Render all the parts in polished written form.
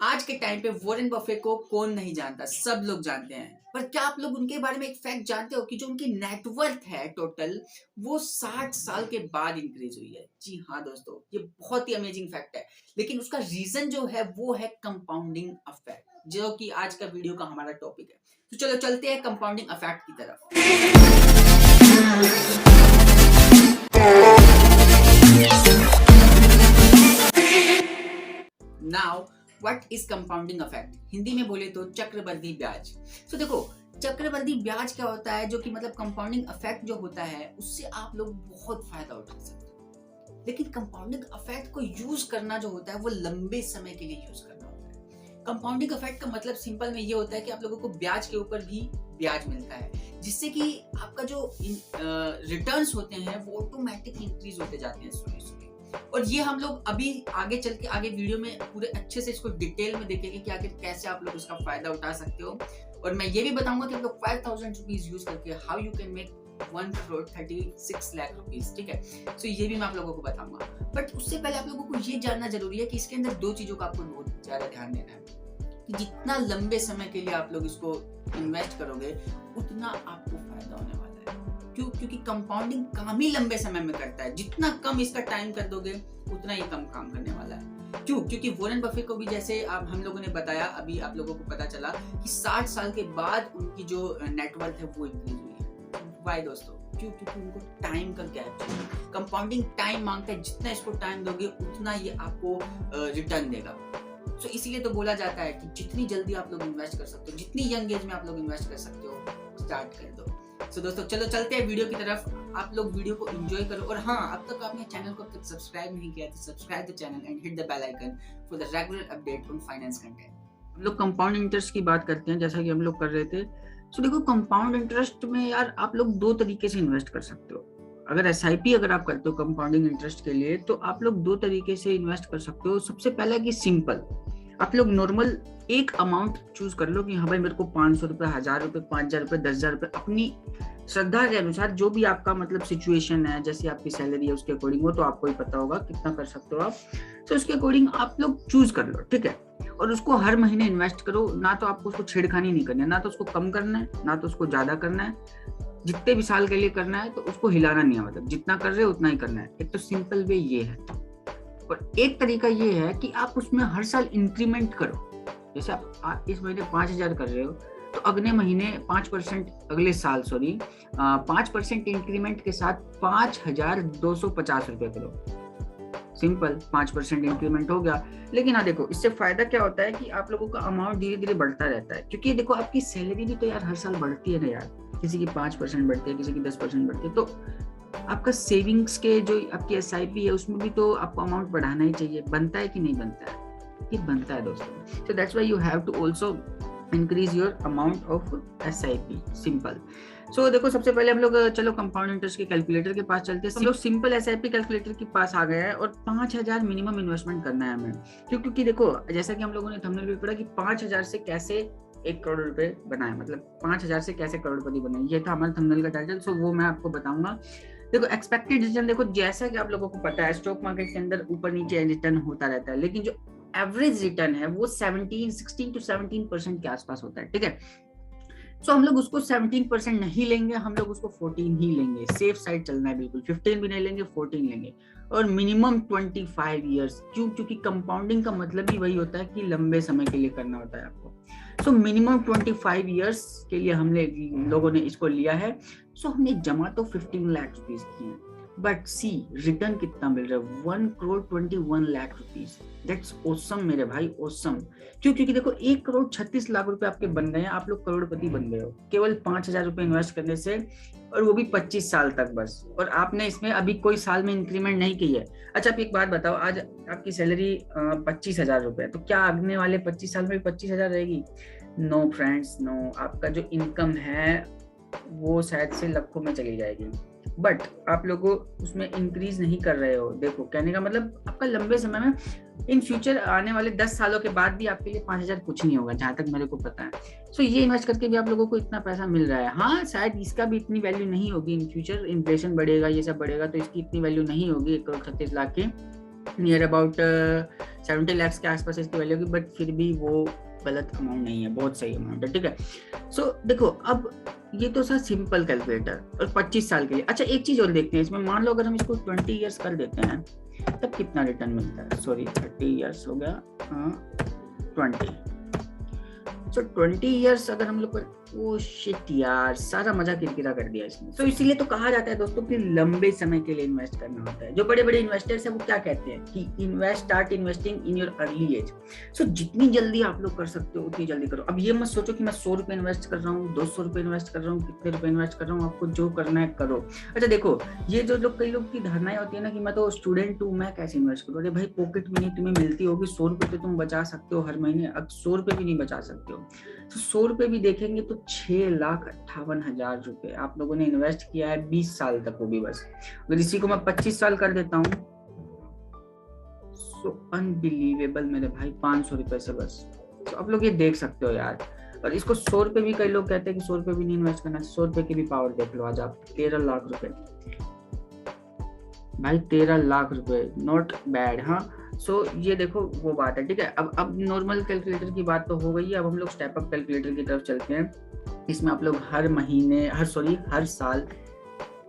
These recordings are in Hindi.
आज के टाइम पे वॉरेन बफे को कौन नहीं जानता, सब लोग जानते हैं। पर क्या आप लोग उनके बारे में एक फैक्ट जानते हो कि जो उनकी नेटवर्थ है टोटल, वो 60 साल के बाद इंक्रीज हुई है। जी हाँ दोस्तों, ये बहुत ही अमेजिंग फैक्ट है। लेकिन उसका रीजन जो है वो है कंपाउंडिंग इफेक्ट, जो कि आज का वीडियो का हमारा टॉपिक है। तो चलो चलते हैं कंपाउंडिंग इफेक्ट की तरफ। Now what is compounding effect? Hindi में बोले तो चक्रवृद्धि ब्याज। तो देखो, चक्रवृद्धि ब्याज क्या होता है, जो कि मतलब कंपाउंडिंग इफेक्ट जो होता है उससे आप लोग बहुत फायदा उठा सकते हो। लेकिन कंपाउंडिंग इफेक्ट को यूज करना जो होता है वो लंबे समय के लिए यूज करना होता है। कंपाउंडिंग इफेक्ट का मतलब सिंपल में ये होता है कि आप लोगों को ब्याज के ऊपर भी ब्याज मिलता है, जिससे कि आपका जो रिटर्न्स होते हैं वो ऑटोमेटिक इंक्रीज होते जाते हैं स्लोली स्लोली। और ये हम लोग अभी आगे चल के आगे वीडियो में पूरे अच्छे से इसको डिटेल में देखेंगे कि आखिर कैसे आप लोग उसका फायदा उठा सकते हो। और मैं ये भी बताऊंगा कि आप लोग 5000 रुपीज यूज करके how you can make 1 crore 36 lakh rupees. ठीक है, तो ये भी मैं आप लोगों को बताऊंगा। बट उससे पहले आप लोगों को ये जानना जरूरी है कि इसके अंदर दो चीजों का आपको बहुत ज्यादा ध्यान देना है कि जितना लंबे समय के लिए आप लोग इसको इन्वेस्ट करोगे उतना आपको फायदा होने वाला है। क्यों? क्योंकि कंपाउंडिंग काम ही लंबे समय में करता है। जितना कम इसका टाइम कर दोगे उतना ही कम काम करने वाला है। क्यों? क्योंकि वॉरेन बफे को भी जैसे आप हम लोगों ने बताया, अभी आप लोगों को पता चला कि 60 साल के बाद उनकी जो नेटवर्थ है वो इंक्रीज हुई है। वाई दोस्तों? क्यों? क्योंकि उनको टाइम का गैप चाहिए। कंपाउंडिंग टाइम मांगता है, जितना इसको टाइम दोगे उतना ये आपको रिटर्न देगा। तो इसीलिए तो बोला जाता है कि जितनी जल्दी आप लोग इन्वेस्ट कर सकते हो, जितनी यंग एज में आप लोग इन्वेस्ट कर सकते हो, स्टार्ट कर दो। तो दोस्तों चलो चलते हैं वीडियो की तरफ। आप लोग वीडियो को एंजॉय करो। और हाँ, अब तक आपने चैनल को अब तक सब्सक्राइब नहीं किया तो subscribe the channel and hit the bell icon for the regular update on finance content. हम लोग कंपाउंड इंटरेस्ट की बात करते हैं, जैसा कि हम लोग कर रहे थे। तो देखो, कंपाउंड इंटरेस्ट में यार आप लोग दो तरीके से इन्वेस्ट कर सकते हो। अगर एसआईपी अगर आप करते हो कंपाउंडिंग इंटरेस्ट के लिए, तो आप लोग दो तरीके से इन्वेस्ट कर सकते हो। सबसे पहला कि सिंपल, आप लोग नॉर्मल एक अमाउंट चूज कर लो कि हाँ भाई मेरे को 500 रुपए, 1000 रुपए, 5000 रुपए, 10,000 रुपए, अपनी श्रद्धा के अनुसार, जो भी आपका मतलब सिचुएशन है, जैसे आपकी सैलरी है उसके अकॉर्डिंग, वो तो आपको ही पता होगा कितना कर सकते हो आप। तो उसके अकॉर्डिंग आप लोग चूज कर लो, ठीक है। और उसको हर महीने इन्वेस्ट करो। ना तो आपको उसको छेड़खानी नहीं करनी है, ना तो उसको कम करना है, ना तो उसको ज्यादा करना है। जितने भी साल के लिए करना है तो उसको हिलाना नहीं है, मतलब जितना कर रहे हो उतना ही करना है। एक तो सिंपल वे ये है। और एक तरीका ये है कि आप उसमें हर साल इंक्रीमेंट करो। जैसे आप इस महीने 5000 कर रहे हो तो अगले महीने 5%, अगले साल 5% इंक्रीमेंट के साथ 5250 रुपए करो। सिंपल, 5% इंक्रीमेंट हो गया। लेकिन हाँ देखो, इससे फायदा क्या होता है कि आप लोगों का अमाउंट धीरे धीरे बढ़ता रहता है। क्योंकि देखो, आपकी सैलरी भी तो यार हर साल बढ़ती है ना यार। किसी की 5% बढ़ती है, किसी की 10% बढ़ती है। तो आपका सेविंग्स के जो आपकी एसआईपी है उसमें भी तो आपको अमाउंट बढ़ाना ही चाहिए। बनता है कि नहीं बनता है? ये बनता है दोस्तों। So that's why you have to also increase your amount of SIP. Simple. So देखो, सबसे पहले हम लोग चलो कंपाउंड इंटरेस्ट के कैलकुलेटर के पास चलते हैं। हम लोग सिंपल एसआईपी कैलकुलेटर के पास आ गए हैं और 5000 मिनिमम इन्वेस्टमेंट करना है हमें। क्योंकि देखो, जैसा कि हम लोगों ने थंबनेल में पढ़ा कि 5000 से कैसे 1 करोड़ रुपए बनाए, मतलब 5000 से कैसे करोड़पति बनाए, ये था हमारा थंबनेल का टाइटल। सो वो मैं आपको बताऊंगा। देखो, एक्सपेक्टेड रिटर्न, देखो जैसा कि आप लोगों को पता है स्टॉक मार्केट के अंदर ऊपर नीचे रिटर्न होता रहता है, लेकिन जो एवरेज रिटर्न है वो 16 to 17% के आसपास होता है, ठीक है। सो हम लोग उसको 17% नहीं लेंगे, हम लोग उसको 14 ही लेंगे। सेफ साइड चलना है बिल्कुल। 15 भी नहीं लेंगे, 14 लेंगे। और मिनिमम 25 ईयर्स। क्यों? क्योंकि कंपाउंडिंग का मतलब ही वही होता है कि लंबे समय के लिए करना होता है आपको। सो मिनिमम 25 ईयर्स के लिए हमने लोगों ने इसको लिया है। सो हमने जमा तो 15 लाख रुपीज किए हैं, बट सी रिटर्न कितना मिल रहा है? 1 crore 21 lakh rupees. That's awesome मेरे भाई, ऑसम। क्यों? क्योंकि देखो, 1 करोड़ 36 लाख रुपए आपके बन गए हैं। आप लोग करोड़पति बन गए हो केवल 5000 रुपए इन्वेस्ट करने से, और वो भी 25 साल तक बस। और आपने इसमें अभी कोई साल में इंक्रीमेंट नहीं की है। अच्छा, आप एक बात बताओ, आज आपकी सैलरी 25,000 रुपए है, तो क्या आगने वाले 25 साल में भी 25,000 रहेगी? No friends, no. आपका जो इनकम है वो शायद से लाखों में चली जाएगी। बट आप लोगों उसमें इंक्रीज नहीं कर रहे हो। देखो, कहने का मतलब आपका लंबे समय में, इन फ्यूचर आने वाले 10 सालों के बाद भी आपके लिए 5000 कुछ नहीं होगा, जहां तक मेरे को पता है। सो ये इन्वेस्ट करके भी आप लोगों को इतना पैसा मिल रहा है। हाँ, शायद इसका भी इतनी वैल्यू नहीं होगी इन फ्यूचर, इन्फ्लेशन बढ़ेगा, ये सब बढ़ेगा, तो इसकी इतनी वैल्यू नहीं होगी 1 करोड़ 36 लाख की। नियर अबाउट 70 लाख के आसपास इसकी वैल्यू होगी, बट फिर भी वो गलत अमाउंट नहीं है, बहुत सही अमाउंट है, ठीक है। सो देखो अब ये तो सर सिंपल कैलकुलेटर और 25 साल के लिए। अच्छा एक चीज और देखते हैं इसमें, मान लो अगर हम इसको 20 ईयर्स कर देते हैं तब कितना रिटर्न मिलता है। सॉरी 30 ईयर्स हो गया, 20। सो 20 ईयर्स अगर हम लोग, ओ शिट यार, सारा मजा किरकिरा कर दिया इसमें। तो इसीलिए तो कहा जाता है दोस्तों कि लंबे समय के लिए इन्वेस्ट करना होता है। जो बड़े बड़े इन्वेस्टर्स हैं वो क्या कहते हैं कि start investing in your early age. So जितनी जल्दी आप लोग कर सकते हो उतनी जल्दी करो। अब ये मत सोचो कि मैं 100 रुपए इन्वेस्ट कर रहा हूँ, 200 रुपए इन्वेस्ट कर रहा हूँ, कितने रुपए इन्वेस्ट कर रहा हूँ, आपको जो करना है करो। अच्छा देखो, ये जो लोग, कई लोग की धारणाएं होती है ना कि मैं तो स्टूडेंट हूँ, मैं कैसे इन्वेस्ट करूँ। अरे भाई पॉकेट मनी तुम्हें मिलती होगी 100 रुपए तो तुम बचा सकते हो हर महीने। अब 100 रुपए भी नहीं बचा सकते हो तो 100 रुपए भी देखेंगे तो 6,58,000 रुपए आप लोगों ने इन्वेस्ट किया है 20 साल तक, वो भी बस। अगर इसी को मैं 25 साल कर देता हूँ, सो अनबिलीवेबल मेरे भाई, 500 रुपए से बस। तो आप लोग ये देख सकते हो यार। और इसको 100 रुपए भी, कई लोग कहते हैं कि 100 रुपए भी नहीं इन्वेस्ट करना। 100 रुपए की भी पावर देख लो आज आप, 13 लाख रुपए भाई, 13 लाख रुपए, नॉट बैड। हाँ सो ये देखो वो बात है, ठीक है। अब नॉर्मल कैलकुलेटर की बात तो हो गई है, अब हम लोग स्टेप अप कैलकुलेटर की तरफ चलते हैं। इसमें आप लोग हर साल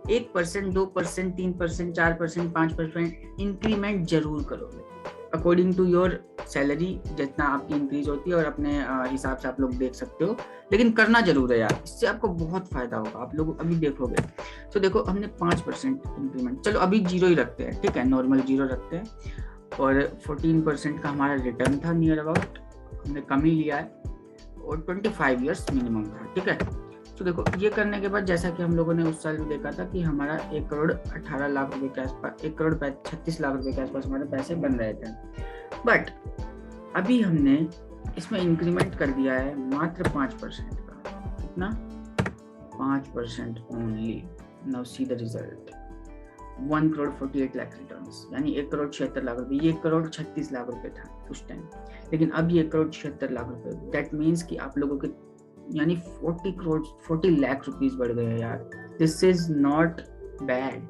1%, 2%, 3%, 4%, 5% इंक्रीमेंट जरूर करोगे अकॉर्डिंग टू योर सैलरी, जितना आपकी इंक्रीज होती है और अपने हिसाब से आप लोग देख सकते हो, लेकिन करना जरूर है यार, इससे आपको बहुत फायदा होगा। आप लोग अभी देखोगे तो देखो हमने 5% इंक्रीमेंट, चलो अभी 0 ही रखते हैं, ठीक है, नॉर्मल 0 रखते हैं। और 14% का हमारा रिटर्न था नियर अबाउट, हमने कम ही लिया है, और 25 ईयर्स मिनिमम था, ठीक है। तो देखो ये करने के बाद जैसा कि हम लोगों ने उस साल भी देखा था कि हमारा 1,18,00,000 रुपए के आसपास, 1,36,00,000 रुपए के आसपास हमारे पैसे बन रहे थे। बट अभी हमने इसमें इंक्रीमेंट कर दिया है मात्र 5% का। कितना? 5% only. Now see the result, 1,48,00,000 returns, यानी 1,76,00,000 रुपए। ये 1,36,00,000 रुपए था उस टाइम, लेकिन अब ये 1,76,00,000 रुपए। दैट मीन्स कि आप लोगों के यानी 40 लाख रुपीस बढ़ गए हैं यार। This is not bad.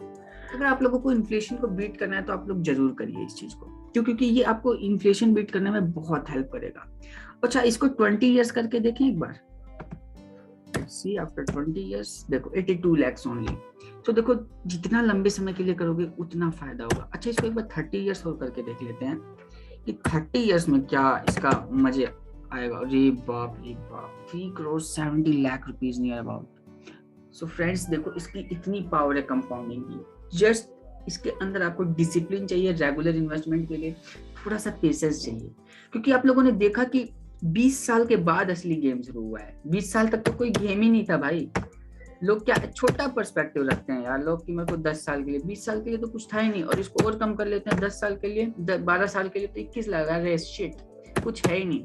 अगर आप लोगों को इन्फ्लेशन को बीट करना है तो आप लोग जरूर करिए इस चीज को, क्योंकि ये आपको इन्फ्लेशन बीट करने में बहुत हेल्प करेगा। अच्छा इसको 20 ईयर्स करके देखें एक बार। सी आफ्टर 20 ईयर्स देखो 82 lakhs ओनली। तो देखो जितना लंबे समय के लिए करोगे उतना फायदा होगा। अच्छा इसको एक बार 30 ईयर्स और करके देख लेते हैं कि 30 ईयर्स में क्या इसका मजे आएगा। रे बाप रे बाप, 3,70,00,000 rupees near about. So friends देखो इसकी इतनी पावर है कंपाउंडिंग की। जस्ट इसके अंदर आपको डिसिप्लिन चाहिए, रेगुलर इन्वेस्टमेंट के लिए थोड़ा सा पेशेंस चाहिए, क्योंकि आप लोगों ने देखा कि 20 साल के बाद असली गेम शुरू हुआ है। 20 साल तक तो कोई गेम ही नहीं था भाई। लोग क्या छोटा पर्सपेक्टिव रखते हैं यार लोग कि मेरे को 10 साल के लिए, 20 साल के लिए तो कुछ था ही नहीं, और इसको और कम कर लेते हैं 10 साल के लिए, 12 साल के लिए तो 21 लगा रहे, शिट कुछ है ही नहीं।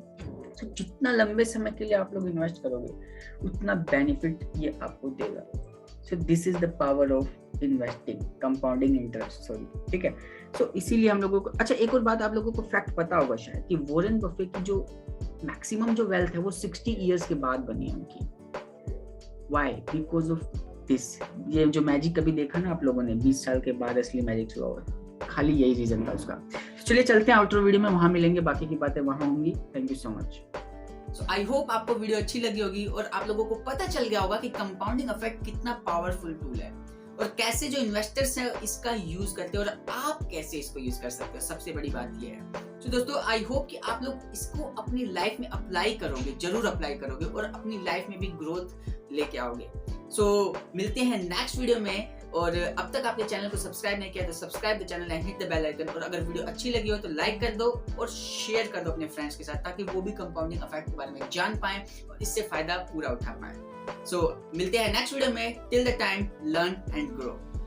तो जितना लंबे समय के लिए आप लोग इन्वेस्ट करोगे उतना बेनिफिट ये आपको देगा। So this is the power of investing, compounding interest, sorry, ठीक है। सो इसीलिए हम लोगों को, अच्छा एक और बात आप लोगों को फैक्ट पता होगा शायद कि वॉरेन बफेट की जो मैक्सिमम जो वेल्थ है वो 60 ईयर्स के बाद बनी है उनकी। व्हाई? Because of this. ये जो मैजिक कभी देखा ना आप लोगों ने, 20 साल के बाद असली मैजिक शुरू हुआ, खाली यही रीजन था उसका। चलिए चलते हैं आउटर वीडियो में, वहां मिलेंगे, बाकी की बातें वहां होंगी। Thank you so much. So I hope आपको वीडियो अच्छी लगी होगी और आप लोगों को पता चल गया होगा कि कंपाउंडिंग इफेक्ट कितना पावरफुल टूल है और कैसे जो इन्वेस्टर्स हैं इसका यूज करते हैं और आप कैसे इसको यूज कर सकते हो। सबसे बड़ी बात ये है। तो दोस्तों आई होप कि आप लोग इसको अपनी लाइफ में अप्लाई करोगे, जरूर अप्लाई करोगे और अपनी लाइफ में भी ग्रोथ लेके आओगे। सो मिलते हैं नेक्स्ट वीडियो में, और अब तक आपने चैनल को सब्सक्राइब नहीं किया तो subscribe the channel and hit the bell icon, और अगर वीडियो अच्छी लगी हो तो लाइक कर दो और शेयर कर दो अपने फ्रेंड्स के साथ, ताकि वो भी कंपाउंडिंग इफेक्ट के बारे में जान पाएं और इससे फायदा पूरा उठा पाएं। सो मिलते हैं नेक्स्ट वीडियो में। Till the time learn and grow.